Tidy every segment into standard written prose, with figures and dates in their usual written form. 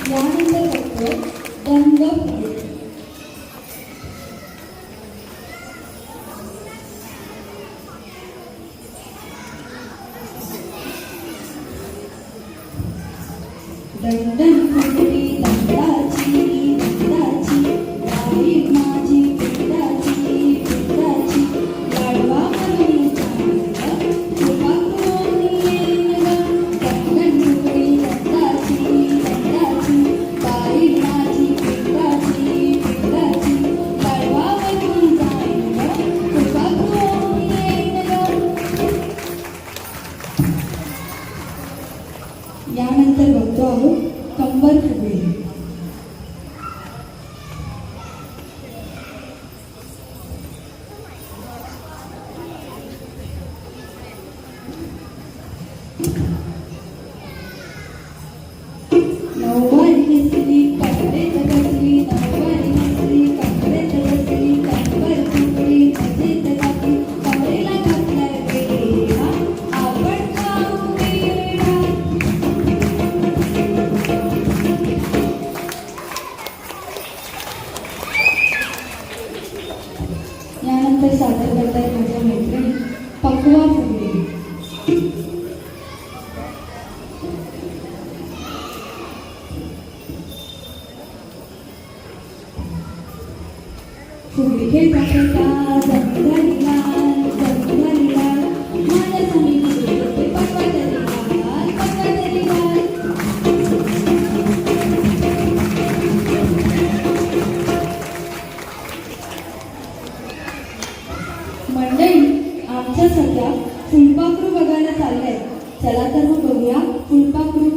यानंतर बघतो दंग फुगडी. दंडन फुगडी दंडाची दंडाची बाई माझी पिंडाची पिंडाची लाडवा म्हणून चांगलं कृपा करून येईन ग. दंडन फुगडी दंडाची दंडाची बाई माझी पिंडाची पिंडाची लाडवा म्हणून जाईन ग. कृपा करून येईन ग. यानंतर बघतो आहोत कंबर फुगडी. नऊवारी नेसली कमरेत बसली नऊवारी नेसली कमरेत बसली कंबर फुगडी मजेत घातली कमरेला घातलाय वेढा आपण खाऊ वेढा. यानंतर सादर करतात माझ्या मैत्रिणी पकवा फुगडी. फुगडी खेळता खेळता जमी झाली लाल जमी झाली लाल माझ्या जमिनीचे पकवा तरी लाल पकवा तरी लाल. मंडळी आमच्या सध्या फुलपाखरू बघायला चाललंय. चला तर मग बघूया फुलपाखरू.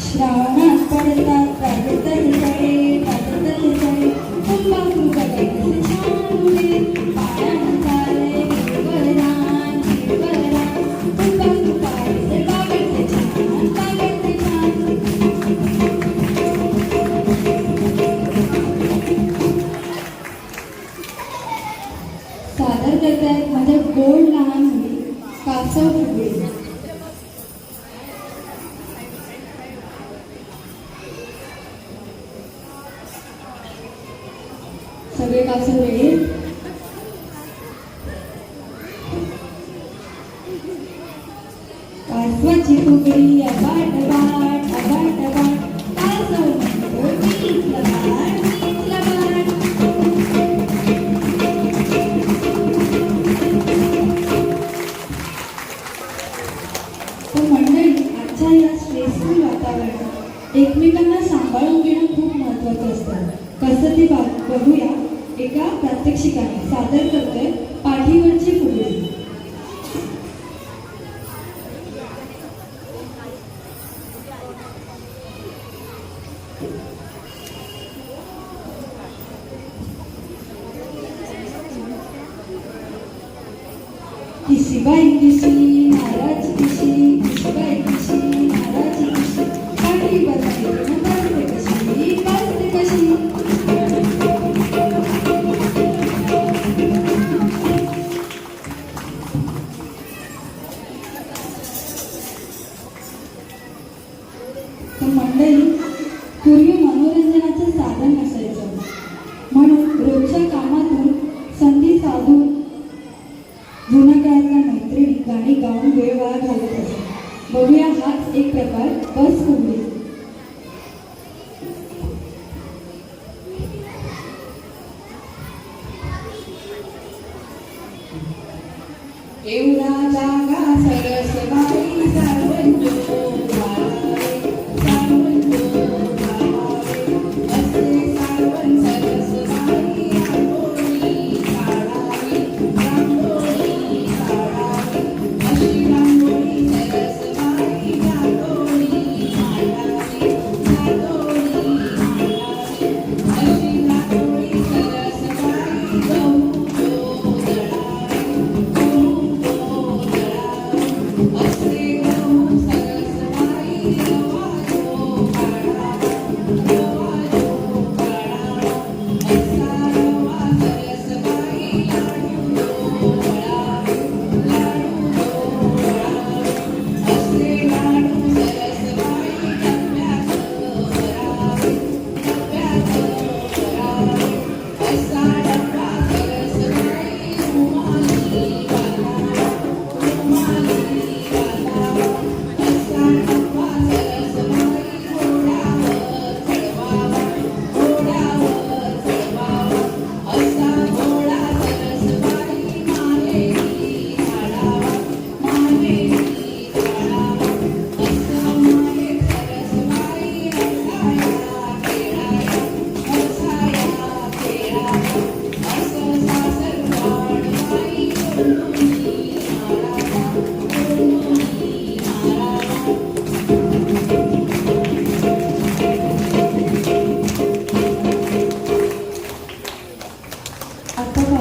श्रावणात पडतात प्राजक्ताचे सडे प्राजक्ताचे सडे फुलपाखरू बघायचे छान उडे पायानं चालले हिरवळ रान हिरवळ रान फुलपाखरू पाहायचे बागडते छान बागडते छान. सादर करतायत माझ्या गोड लहान मुली कासव फुगडी. सगळे कासव रेडी. कासवाची फुगडी अबाट बाट अबाट बाट कासव म्हणतो मीच लबाड मीच लबाड. तर मंडळी आजच्या या स्ट्रेसफुल वातावरणात एकमेकांना सांभाळून घेणं खूप महत्त्वाचं असतं. कसं ते बघूया एका प्रात्यक्षिकाने. सादर करतोय पाठीवरची फुगडी. किसी बाई किसी नाराज किसी किसी बाई किसी नाराज किसी पाठी बसायची बसते कशी बसते कशी. मंडळी पूर्वी मनोरंजनाचं साधन नसायचं म्हणून रोजच्या कामातून संधी साधून जुन्या काळातल्या मैत्रिणी गाणी गाऊन वेळ वाया घालत असत. बघूया हाच एक प्रकार बस फुगडी. एवढा जागा सरस बाई सावंतो असे सावंत सरस बाई आंबोली काढावी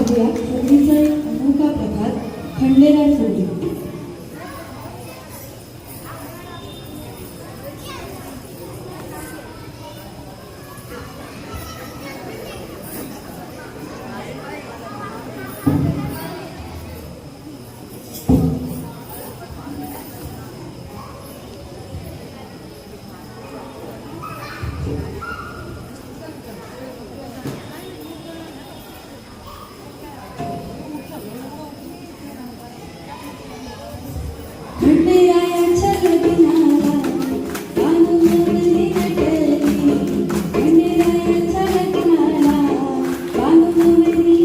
पाहूया फुगडीचा एक अनोखा प्रकार खंडेराय फुगडी. खंडेरायाच्या लग्नाला बांधून नटली, खंडेरायाच्या लग्नाला बांधून नटली,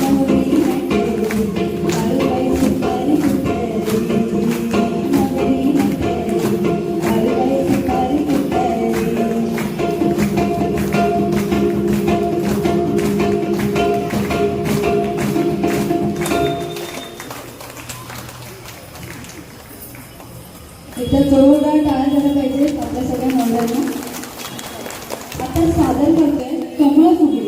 नवरी नटली, आरुबाई सुपारी फुटली, नवरी नटली, आरुबाई सुपारी फुटली. एकदा जोरदार टाळ्या झाल्या पाहिजे आपल्या सगळ्या नवऱ्यांना. आता सादर करतोय कमळ फुगडी.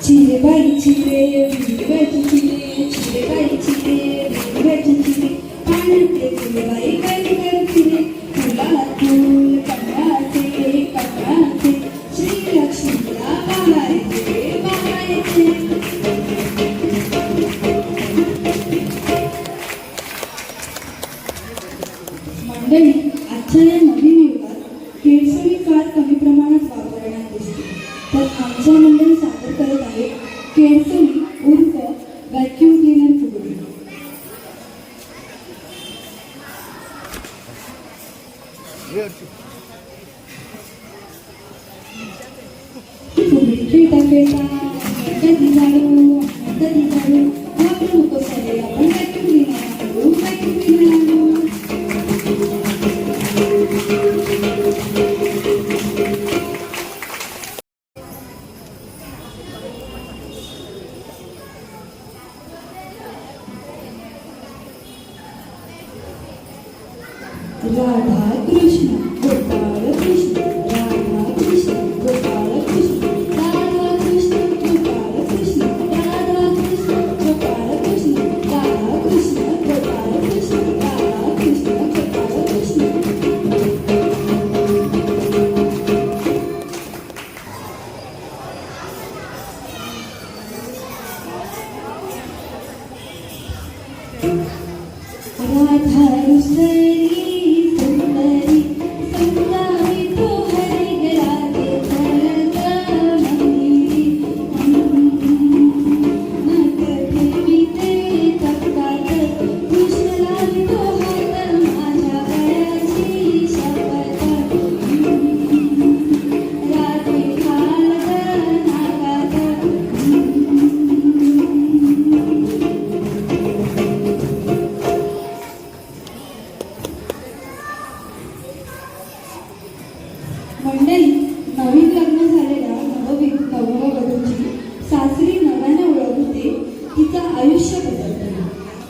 चिरे बाई चिरे विरवाची चिरे, चिरे बाई चिरे विरवाची चिरे, पाण्यातले फुले बाई काय करते, फुलातून कमळाचे कमळाचे, श्री लक्ष्मीला बाळायचे बाळायचे. मंडळी, आजच्या या नवीन युगात केळसुरी फार कमी प्रमाणात वापरण्यात दिसते, तर आमच्या मंडळी सादर करत आहे केळसुरी उर्फ व्हॅक्यूम क्लीनर फुगडी. फुगडी खेळता खेळता कधी जाणू कधी जाणू वापरू नको सगळे आपण व्हॅक्यूम क्लीनर आणू, व्हॅक्यूम क्लीनर आणू. राधा कृष्ण गोपाळ कृष्ण, राधा कृष्ण गोपाळ कृष्ण, राधा कृष्ण गोपाळ कृष्ण, राधा कृष्ण गोपाळ कृष्ण, राधा कृष्ण गोपाळ कृष्ण, राधा कृष्ण गोपाळ कृष्ण. राधा रुसली सुंदरी संगावी तो हरी राधे चलता मंदिरी, नक ठेवीते तप्तात कृष्ण लावितो हात माझ्या गळ्याची शपथ, राधे घालत नागात. मंडळी, नवीन लग्न झालेल्या नववधूची सासरी नव्याने ओळखते, तिचं आयुष्य बदलते,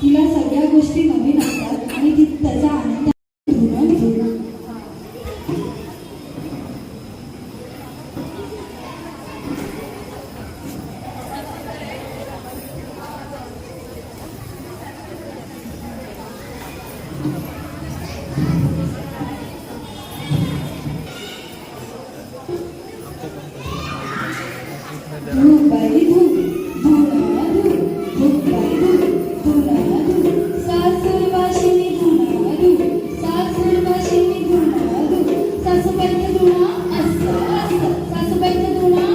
तिला सगळ्या गोष्टी नवीन असतात आणि ती त्याचा आनंद घेऊन धूप सासूबाईचा धुणा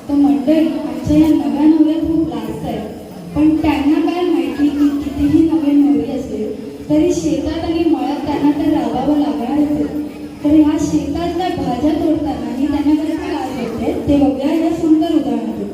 तर मंडळी आमच्या या नव्या नवऱ्यात खूप लाजत आहे, पण त्यांना काय माहिती की कितीही नवे नवरी असेल तरी शेतात आणि मळ्यात त्यांना तर राबावं लागणारच आहे. तर ह्या शेतातल्या भाज्या तोडतानाही त्यांना कसं लाज वाटते ते बघूया या सुंदर उदाहरणातून.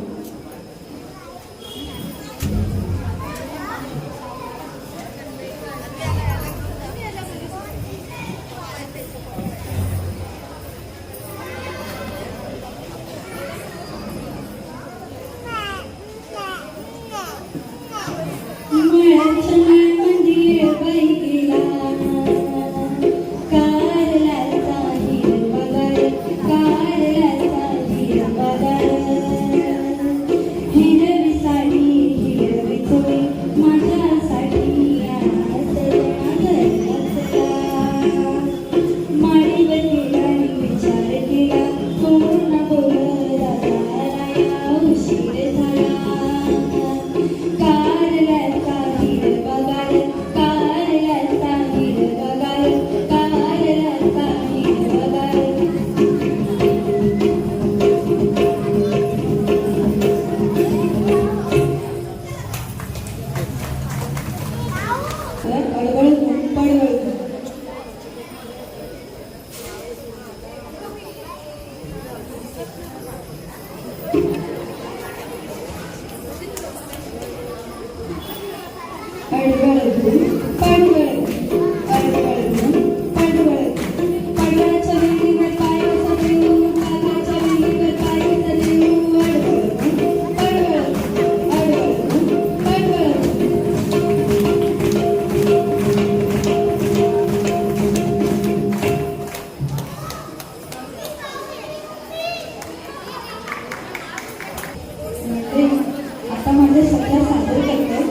आता माझे सगळ्या सादर करतात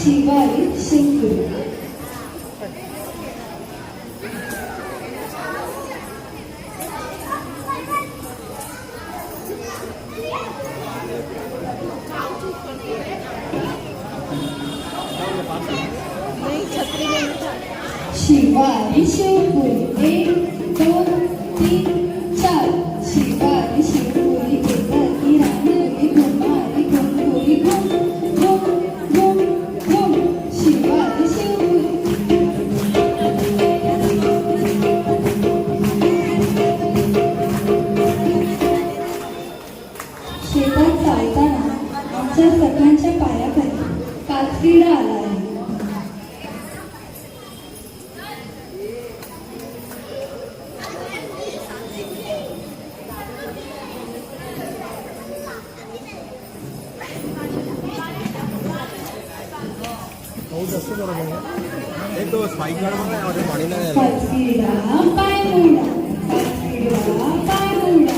शिवारी शिंगपूर. शिवारी शिवपुरी 1 2 3 4. शिवारी शिवपुरी एकाकी रांगोळी घुमारी घुमपुरी घुम घुम घुम घुम. शिवारी शिवपुरी. शेतात चालताना आमच्या सगळ्यांच्या पायाखाली काचकिडा आला आहे. एक तो स्पाइक गार्ड बनता है और पानी ना काचकिडा पाय मोडा, काचकिडा पाय मोडा,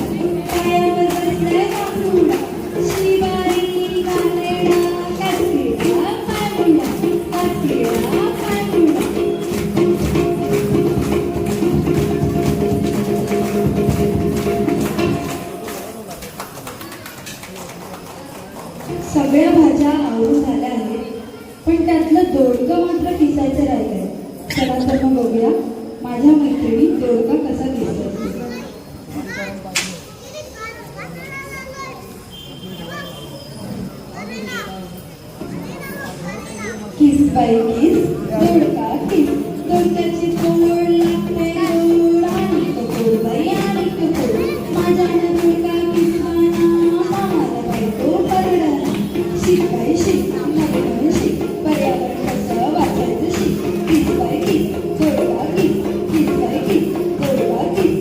पायावर बसलाय काचकिडा. शिवारी कानेडा, काचकिडा पाय मोडा, काचकिडा पाय मोडा. सगळ्या भाज्या आवडून झाल्या आहेत, पण त्यातलं दोडकं मात्र किसायचं राहिलंय. चला तर मग बघूया माझ्या मैत्रिणी दोडका कसा किसतात. किस बाई किस, दोडका किस. दोडक्याची तोड लागते गोड आणि गोड बाई आणि गोड. माझ्यानं दोडका किसवाना मामाला बायको परडाना. शिक बाई शिक, नवीन शिक, पर्यावरण कसं वाचायचं शिक. किस बाई किस, दोडका किस, किस बाई किस, दोडका किस.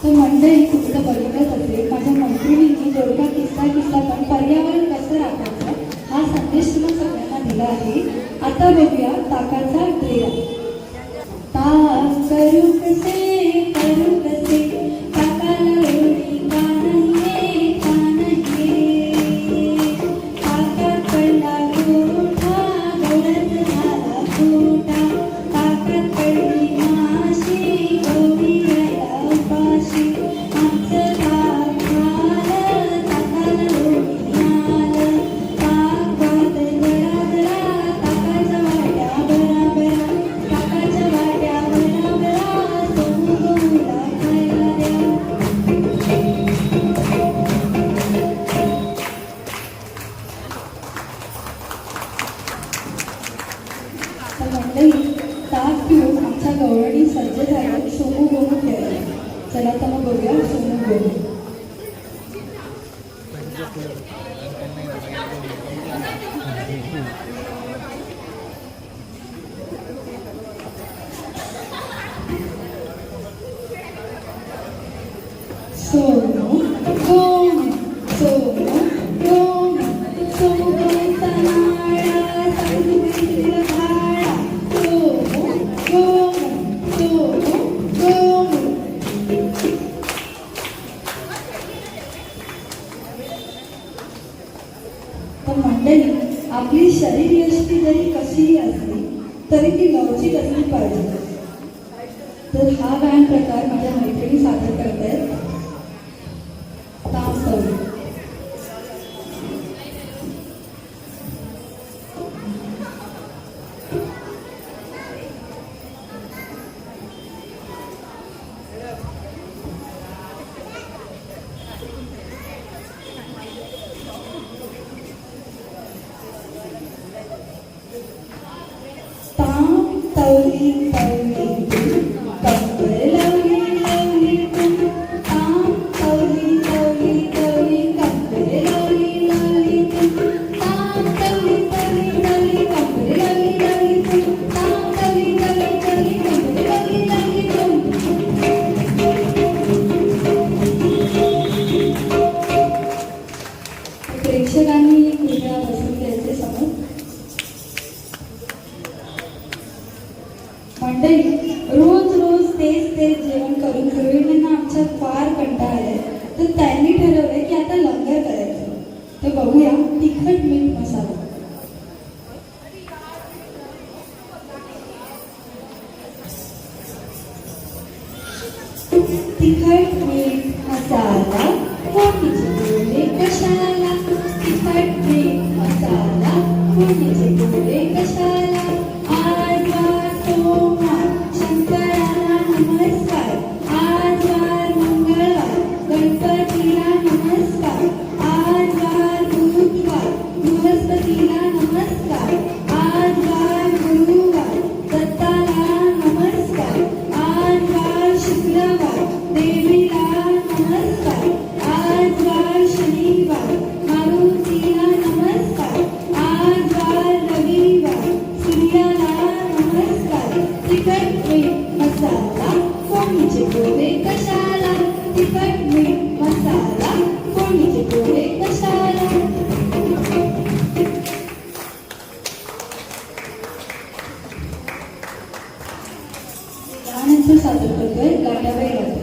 तर मंडळी तुमचं बघितलंच असेल माझ्या मैत्रिणींनी दोडका किस्सा किस्सा पण पर्यावरण कसं राखायचं हा संदेश तुम्हाला सगळ्यांना दिला आहे. आता बघूया ताकाचा ड्रेरा. ताक करू कसे ताकाला एवढी का नाहीये का नाहीये. ताकात पडला गोठा गवळ्यात झाला खोटा. ताकात पडली माशी गवळी राहिला उपाशी. आमचं ताक झालं ताकाला लोणी आलं. ताक वाहतंय जरा जरा ताकाच्या वाट्या बरा बरा. ताकाच्या वाट्या बरा बरा. चला तर मग बघूया सोनू बोलू. सोनू गोम सोनू गोम सोनू गोमचा नाळा सांगू तिला भाळा सोनू गोम सोनू गोम. तर मंडळी, आपली शरीरयष्टी जरी कशीही असली तरी ती लवचिक असली पाहिजे. तर हा गायन प्रकार माझ्या मैत्रिणी सादर करतायत. ताम तवली. ताम तवली तवली कंबर लावली लावली ताम तवली तवली तवली कंबर लावली लावली ताम तवली तवली तवली कंबर लावली लावली ताम तवली तवली तवली कंबर लावली लावली. प्रेक्षकांनी कृपया बसून घ्यायचे समोर. मंडळी, रोज रोज तेच जेवण करून गृहिणींना आमच्यात फार कंटाळा आलाय. तर त्यांनी ठरवलंय की आता लंगर करायचं. तर बघूया तिखट मीठ मसाला. तिखट मीठ मसाला फोडणीचे गोळे कशाला. तिखट मीठ मसाला फोडणीचे गोळे कशाला. आज वार सोमवार शंकराला नमस्कार. आज वार मंगळवार गणपतीला नमस्कार. आज वार बुधवार बृहस्पतीला नमस्कार. आज वार गुरुवार दत्ताला नमस्कार. आज वार शुक्रवार देवीला नमस्कार. आज वार शनिवार मारुतीला नमस्कार. आज वार रविवार सूर्याला नमस्कार. तिखट मीठ मसाला फोडणीचे गोळे कशाला. तिखट मीठ मसाला फोडणीचे गोळे कशाला. गाण्याचं सादर करतोय लाटाबाई राठोड.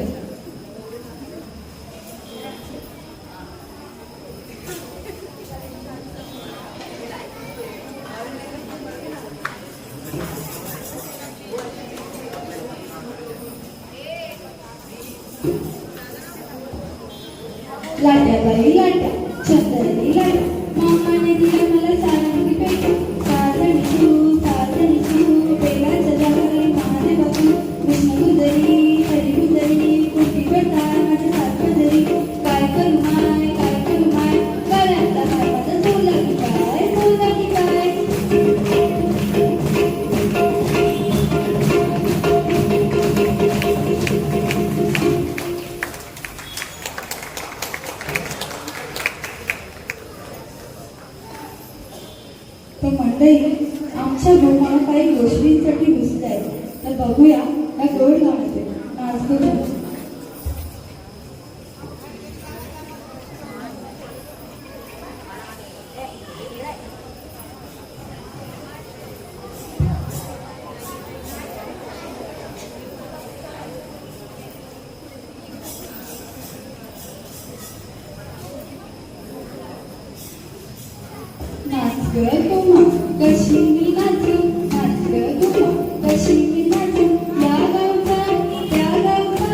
लाट्याबाई लाट्या चंदनी लाट्या मामाने दिला मला सारंगी पेट्या. साजणी तू बेलाच्या जागरी माझे बाबू कृष्ण गुजरी हरी गुजरी कुठे करतात माझ्या सारखं जरी. काय करू माय गळ्यातला भावाचा सोला की काय. तर मंडळी, आमच्या गोमाला काही गोष्टींसाठी घुसले आहेत. तर बघूया या गोड गाण्याचे नाच करू. नाच ग गोमा कशी मी नाचू. नाच ग गोमा कशी मी नाचू. या गावचा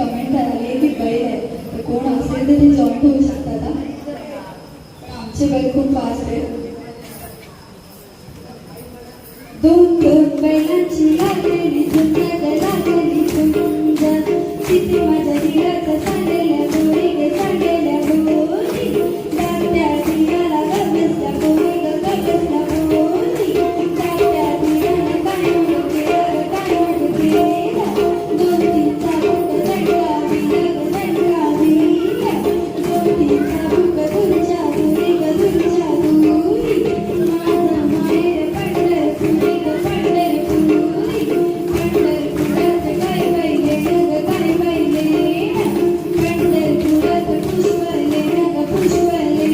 कमेंट करायला की बैल आहे तर कोण असेल तर ते जॉईंट होऊ शकतात हा. आमचे बैल खूप फास्ट आहे. दोन दोन बैलांची लागलेली झुंज लागलेली झुंज किती माझ्या धीराचं सांगेल्या दोरी गे सांगेल्या दोरी त्या धीराला गबसल्या गोरी ग गबसल्या गोरी त्या धीराला काय म्हणते दोन तीन चाबूक झटकावी ग झटकावी दोन तीन चाबूक दुरच्या दुरी ग दुरच्या दुरी माझं माहेर पंढरपुरी ग पंढरपुरी पंढरपुरात काय बैले ग काय बैले पंढरपुरात पुष्पले ग पुष्पले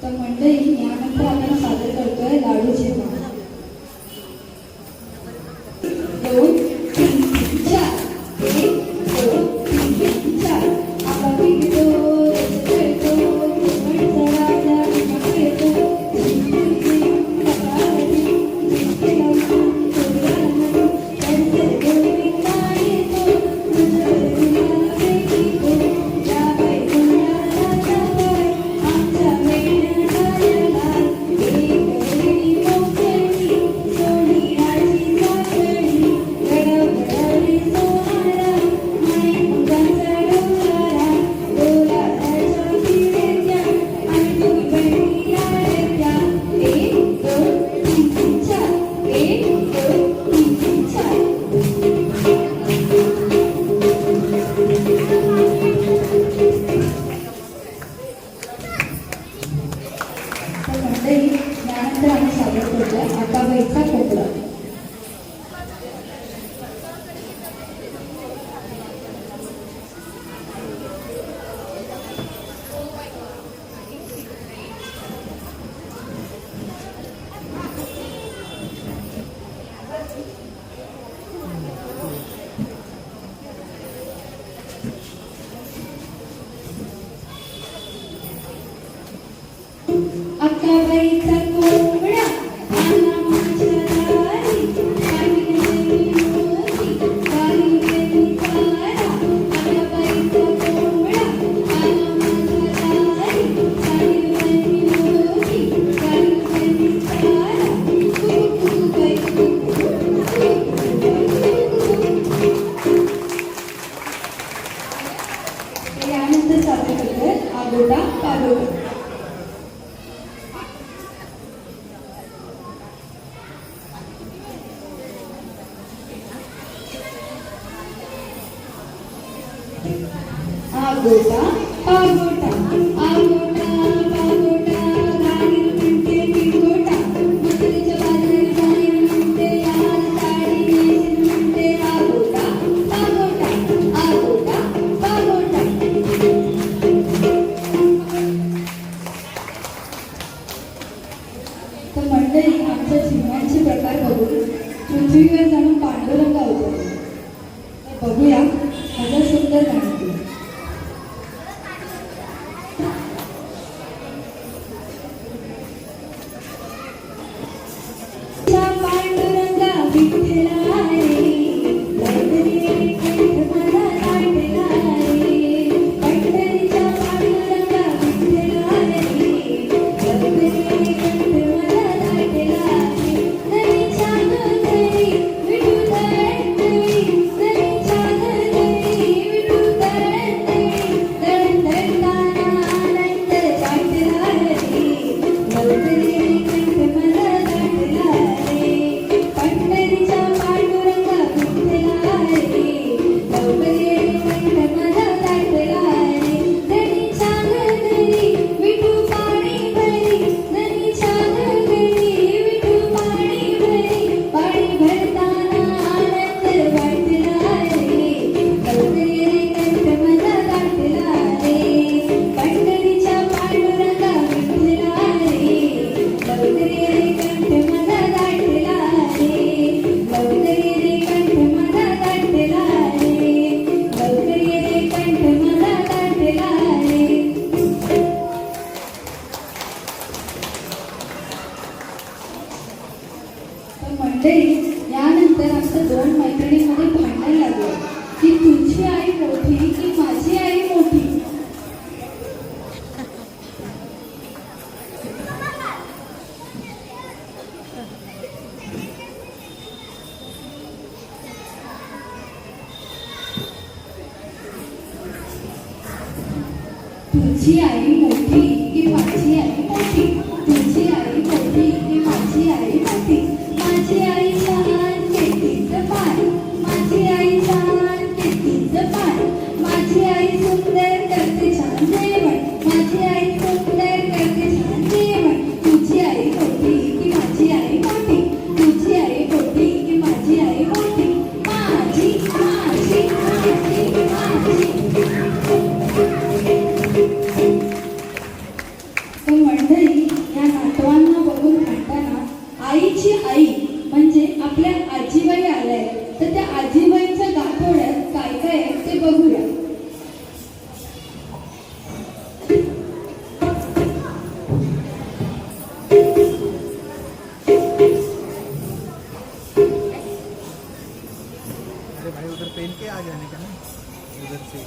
तर मंडळी यानंतर आपण सादर करतोय लाडू जेवण. दोन तीन चार एक दोन तीन चार आपण विकतो खेळतो म्हणतो राजा खेळतो यानंतर आम्ही सादर करतोय आकाबाईचा कोपरा. अक्काबाईचा कोंबडा आला माझ्या दारी काही होती काही तारा अक्काबाईचा कोंबडा आला माझ्या दारी काही होती काही तारा कुकू बाई यानंतर सादर करतोय आगोटा पागोटा. आगोटा पागोटा आगोटा पागोटा गाडी म्हणते टिंगोटा मुद्रेच्या बाजारी गाडी म्हणते लाल साडी नेसून म्हणते आगोटा पागोटा आगोटा पागोटा. तर मंडळी आमच्या चिन्हांचे प्रकार बघून पृथ्वीवर जाणून पांडुरंग होतो. बघूया माझा सुंदर गणपती. तुझी आई मोठी की माझी आई मोठी, तुझी आई मोठी की माझी आई मोठी. माझी आई छान केटीचं पान, माझी आई छान केटीचं पान. माझी आई सुंदर करते छान जेवण, माझी आई सुंदर करते छान जेवण. तुझी आई मोठी की माझी आई मोठी, तुझी आई मोठी की माझी आई मोठी. माझी माझी माझी माझी. तर मंडळी, या नातवांना बघून म्हणताना आईची आई म्हणजे आपल्या आजीबाई आल्या आहेत. तर त्या आजीबाईंच्या गाठोड्यात काय काय आहे ते बघूया. अरे भाई उधर पेन के आ जाने का ना उधर से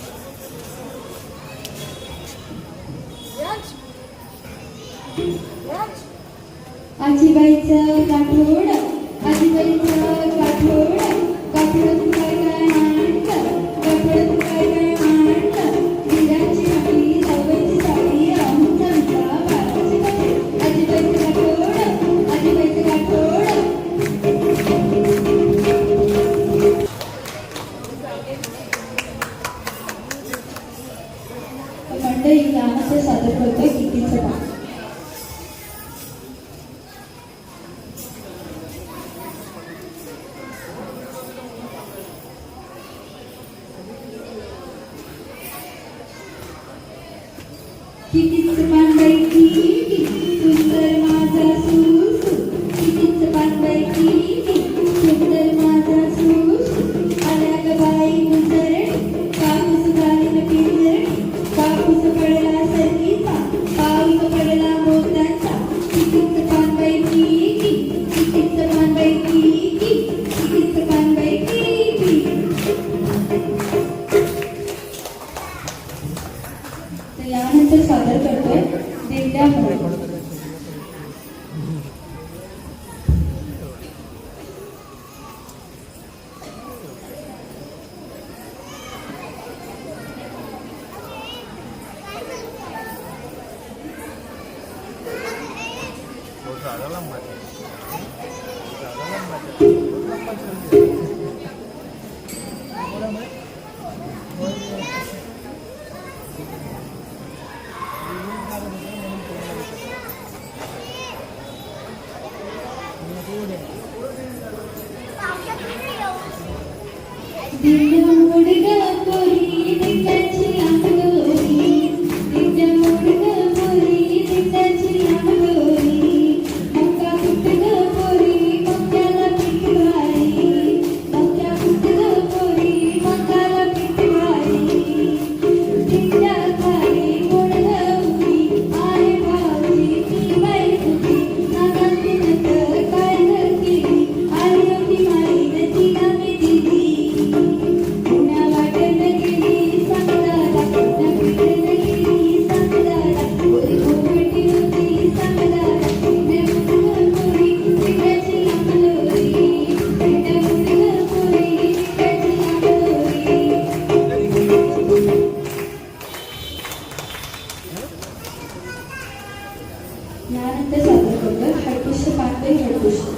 आजीबाईचं गाठोड, आजीबाईचं गाठोड. गाठोड्यातून काय काय आणलं, गाठोड्यातून काय काय आणलं. हिऱ्याची नकली, जावयाची साडी, आमचा मित्रा बाळाची कपडे. आजीबाईचं गाठोड, आजीबाईचं गाठोड. मंडळी, यामध्ये सादर करतोय कितीचं पान. कितीचं पान बाई किती सुंदर माझा सुसू, कितीचं पान बाई किती सुंदर माझा सुसू. आल्या ग बाई मुंजरणी, कापूस घालीन पिंजरणी, कापूस पडला सरकीचा, पाऊस पडला मोत्यांचा. कितीचं पान बाई किती, कितीचं पान बाई किती, कितीचं पान बाई किती. तर यानंतर सादर करतोय दिंड्या म्हणून. बहुत ज़्यादा लंबा है ज़्यादा लंबा है बहुत लंबा चल रहा दिंड्या मोड ग पोरी, दिंड्याची लांब दोरी, दिंड्या मोड ग पोरी, दिंड्याची लांब दोरी. मक्का कुट ग पोरी, मक्याला पीठ भारी, मक्या कुट ग पोरी, मक्याला पीठ भारी. दिंड्या खाली मोड ग उभी, आहे भाऊजी ती बाई तुझी. नागाची नंतर काय घर केली, आली होती माई न तिला मी दिली. पुण्या वाटेल गेली सांगदारा, पुण्या पिठेल गेली सांगदारा, पोरी घोगटी होती सांगदारा. दिंड्या मुडग पोरी, दिंड्याची लांब दोरी, दिंड्या मुडग पोरी, दिंड्याची लांब दोरी. यानंतर सादर करतोय हटपुष्य पानबाई हटपुष्य.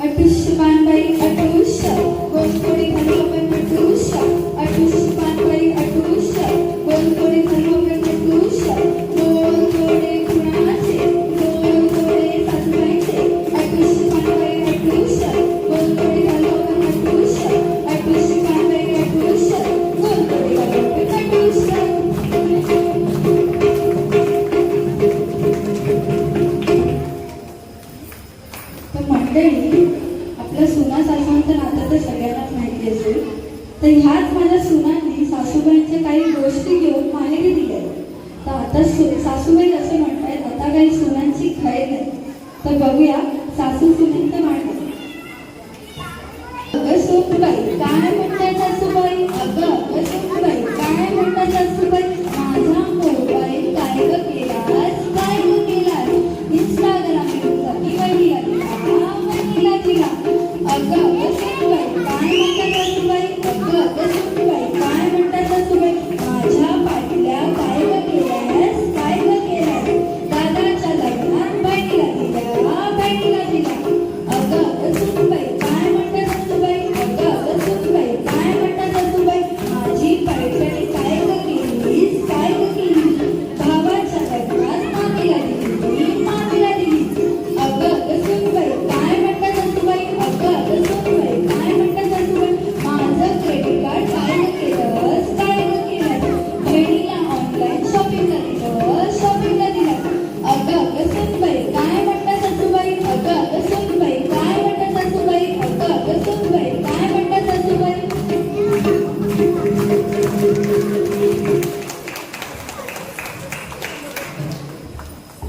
अटुष्य पानबाई अटुष्य, गोलकोडी घालू आपण अटुष्य. अटुष्य पानबाई अटुष्य, गोलकोडी घालू आपण अटुष्य. गोल थोडे कुणाचे, गोल थोडे सासूबाईचे. अटुष्य पानबाई अटुष्य, गोलकोडी घालू आपण अटुष्य. अटुष्य पानबाई अटुष्य, गोलकोडी घालू आपण अटुष्य. तर मंडळी, आपल्या सुना सासूंचं नातं तर सगळ्यांनाच माहिती असेल. तर ह्याच माझ्या सुनांनी सासूबाईंच्या काही गोष्टी घेऊन माहेरी दिल्या. तर आता सासूबाई असं म्हणतायत, आता काही सुनांची खैर नाही. तर बघूया सासू सुनेंचं मांडणं. अगं सोनबाई काय म्हणताय सासूबाई, अगं अगं सोनबाई काय म्हणताय सासूबाई. माझा मोबाईल काय ग केलास, काय ग केलास. इंस्टाग्राम की वहिला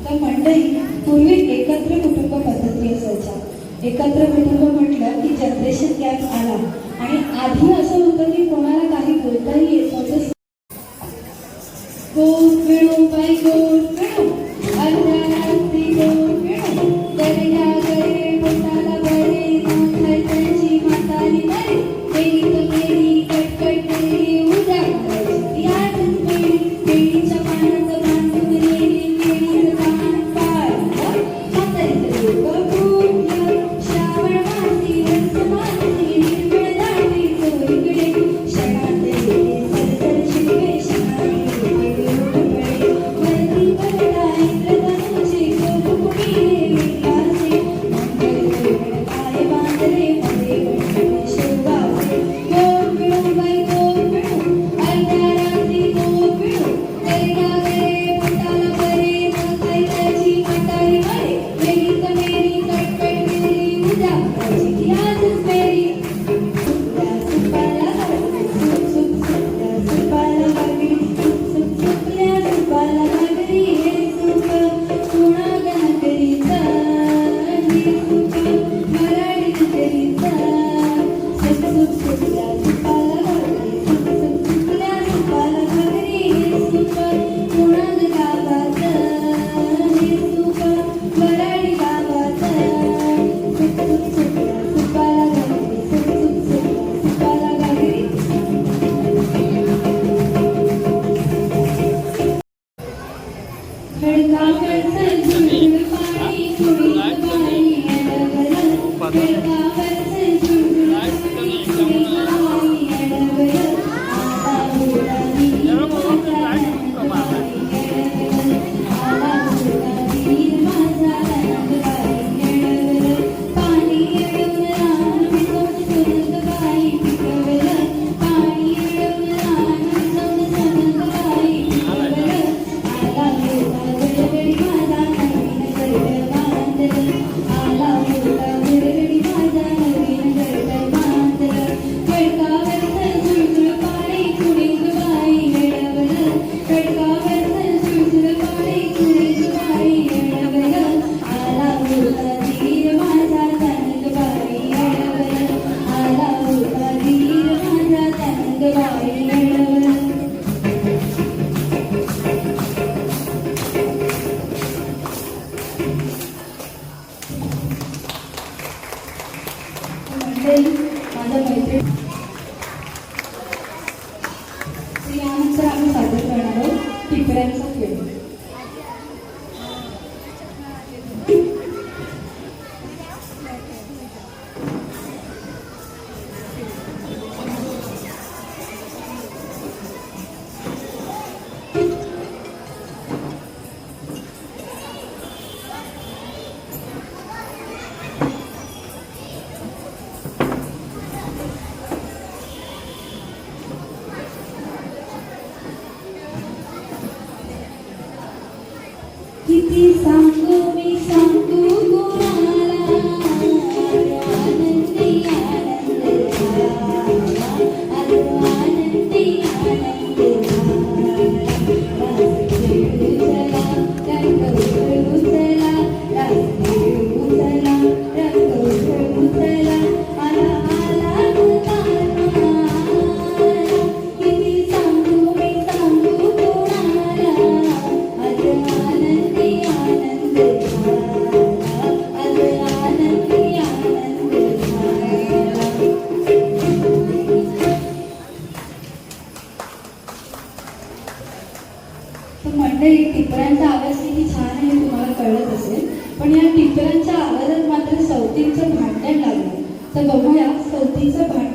तर मंडळी पूर्वी एकत्र कुटुंब पद्धती असायच्या. एकत्र कुटुंब म्हटलं की जनरेशन गॅप आला आणि आधी असं होतं की कोणाला काही बोलताही येत नव्हतं. गोड मिळो बाई गोड मिळो अर्ध्या रात्री गोड मिळो दर्या गरे पोटाला बरे न खायची म्हातारी मरे तेरी तो तेरी कटकट तेरी उद्या करायची यादच पेढी पेढीच्या पानाचं बांधून लेली केळीचं पान पाळलं म्हातारीचं डोकं फुटलं श्रावण मासी रस मासी हिरवळ दाटी चोरीकडे क्षणात येते सरसर शिकवे क्षणात येते डोळे वरती पडला इंद्रधनुचे कोकुकुडीने विकासे मंगल काय बांधले मध्ये गणपती शोभासे गोड मिळो बाई गोड मिळो अर्ध्या रात्री गोड मिळो दर्या गरे पोटाला बरे न खायची म्हातारी मरे वेगळी कमेरी कटकट केली उद्या करायची आजच पेरी सुकल्या सुपाला सुक सुक सुकल्या सुपाला बागडी सुक सुक सुकल्या सुपाला बागडी हे सुक कुणाला करीचा हे सुक मराठीत करीचा सुक सुक सुकल्या सुपाला बागडी सुक सुक सुकल्या सुपाला बागडी हे सुक कुणाला गावाचा हे सुक मराठी गावाचा सुक सुक सुकल्या सुपाला बागडी सुक सुक सुकल्या सुपाला बागडी खडकावरचं झुळझुळ पाणी कुणीत बाई अडवलं खडकावरचं झुळझुळ पाणी कुणीत बाई अडवलं आला हुरडा वीर माझा नंदबाई अडवलं आला हुरडा वीर माझा नंदबाई अडवलं पाणी अडवलं रान भिजवून सुनंदबाई पिकवलं पाणी अडवलं रान भिजवून सुनंदबाई पिकवलं आला हुरडा गडगडी माझा नवीन गरड बांधलं आला हुरडा गडगडी माझा नवीन गरड बांधलं खडकावरचं झुळझुळ पाणी कुणीत बाई अडवलं खडकावरचं झुळझुळ पाणी कुणीत बाई अडवलं आला हुरडा धीर माझा नंदबाई अडवलं आला हुरडा धीर माझा नंदबाई अडवलं. मंडळी माझ्या मैत्रीण यानंतर आम्ही सादर करणार आहोत टिपऱ्यांचा खेळ. किती सांगू मी सांगू कोणाला आनंदी आनंद झाला आनंदी आनंद झाला रास खेळू चला रंग उधळू चला रास खेळू चला रंग उधळू चला आला आला तुझा किती सांगू मी सांगू कोणाला आज आनंदी आनंद झाला आज आनंदी आनंद झाला. तर मंडळी टिपऱ्यांचा आवाज किती छान आहे हे तुम्हाला कळत असेल, पण या टिपऱ्यांच्या आवाजात मात्र सवतींचं भांडण लागलं. तर बघूया सवतीचं भांडण.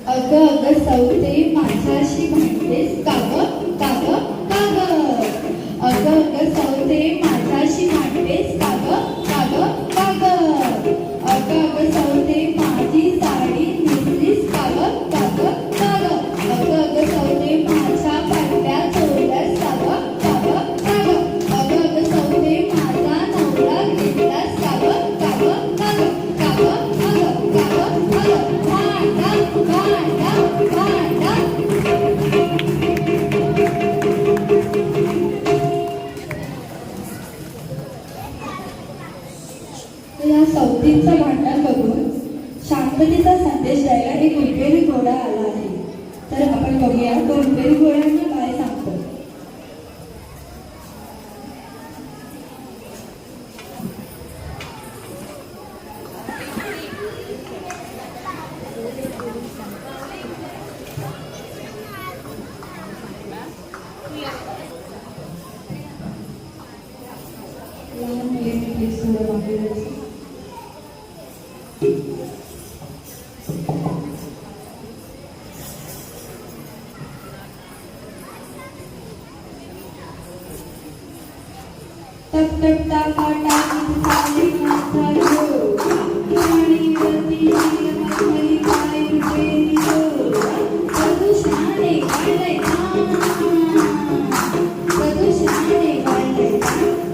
अगं अगं सवते माझ्याशी भांडतेस का गं का गं का गं अगं अगं सवते माझ्याशी भांडतेस का गं का गं का गं अगं अगं सवते माझी साडी नेसलीस का गं का गं का गं अगं अगं सवते माझ्या पाट्या चोरल्यास का गं का गं का गं अगं अगं सवते माझा नवरा घेतलास का गं का गं का गं का गं का गं तर या सवतीचं भांडण बघून शांततेचा संदेश द्यायला एक रुपेरी घोडा आला आहे. तर आपण बघूया तो रुपेरी घोड्याने काय सांगतो. लहान मुलीने प्लीज थोडं मागे जायचं. टक टक टाका टाकी चाले माझा गो पाणीवरती मखमली पाय रुपेरी गो प्रदूषणाने गाळलंय प्रदूषणाने गाळलंय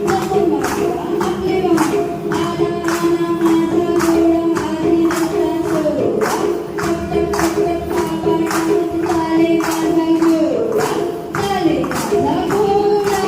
नको मागवा आपले वाहन आला आला माझा घोडा आधी नसला सोडा टक टक टक टक टाका टाकी चाले माझा घोडा चाले माझा घोडा.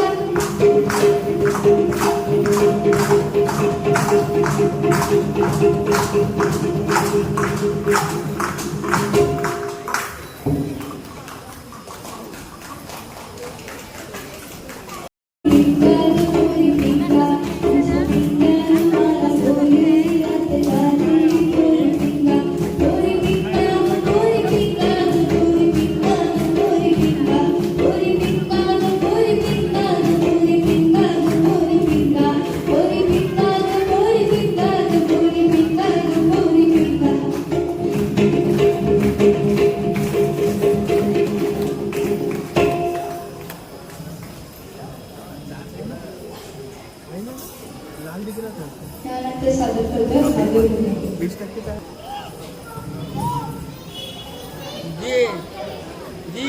लाल दिख रहा था त्यानंतर सादर करतो सादर गुन्हे. 20% का जी जी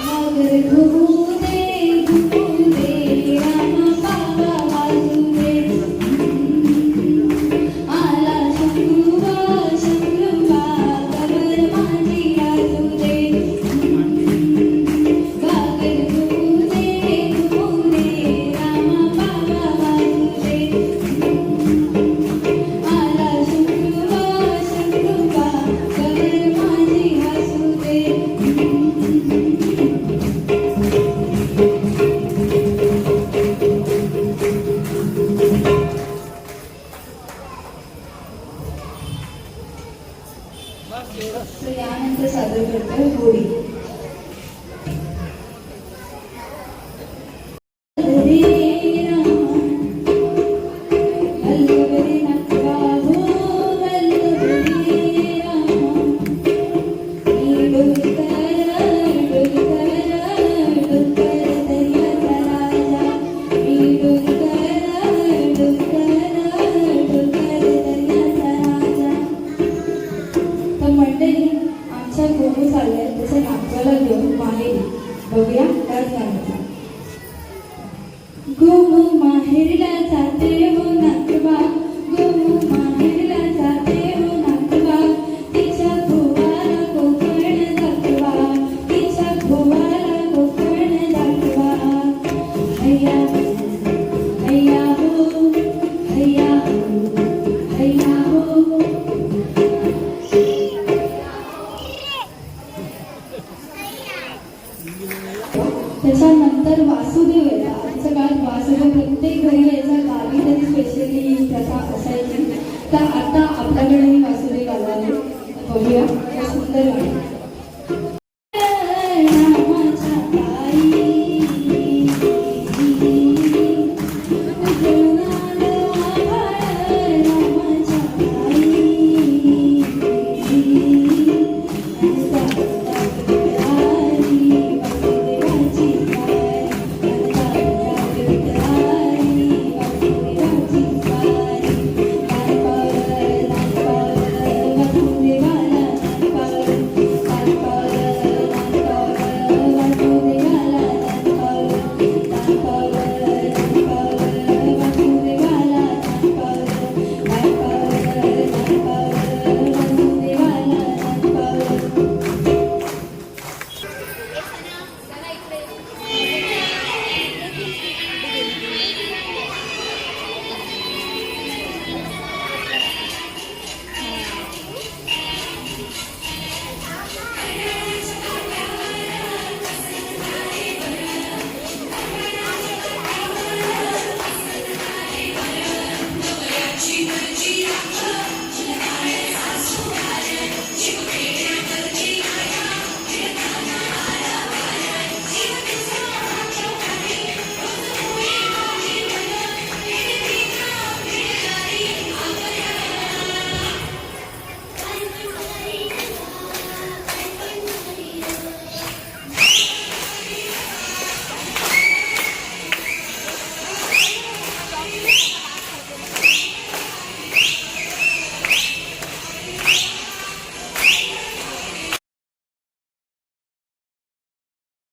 मगर घुमूदे रामा बाबा वासुदे आला शंभुबा शंभुबा कबर माझी वासुदे मगर घुमूदे रामा बाबा वासुदे आला शंभुबा शंभुबा कबर माझी वासुदे. तर यानंतर सादर करतो होळी. हरे रामा वल्लभरे नटवा हो वल्लभरे रामा डोलकर दर्याचा राजा डोलकर दर्याचा राजा. तर मंडळी आमच्या गोमू चालल्या त्याच्या नातवाला घेऊन माहेरी. बघूया काय सांगितलं. गोमू माहेरला जाते हो नातवा गोमू माहेरला जाते हो नातवा तिच्या भोवाला कोकण दाखवा तिच्या भोवाला कोकण दाखवा. हैया हैया हो हैया हो हैया हो. त्याच्यानंतर वासुदेव येतात. आजच्या काळात वासुदेव प्रत्येक घरी यायचा गावी तरी स्पेशली प्रथा असायची. तर आता आपल्याकडे वासुदेव आला आहे. बघूया सुंदर गाणं.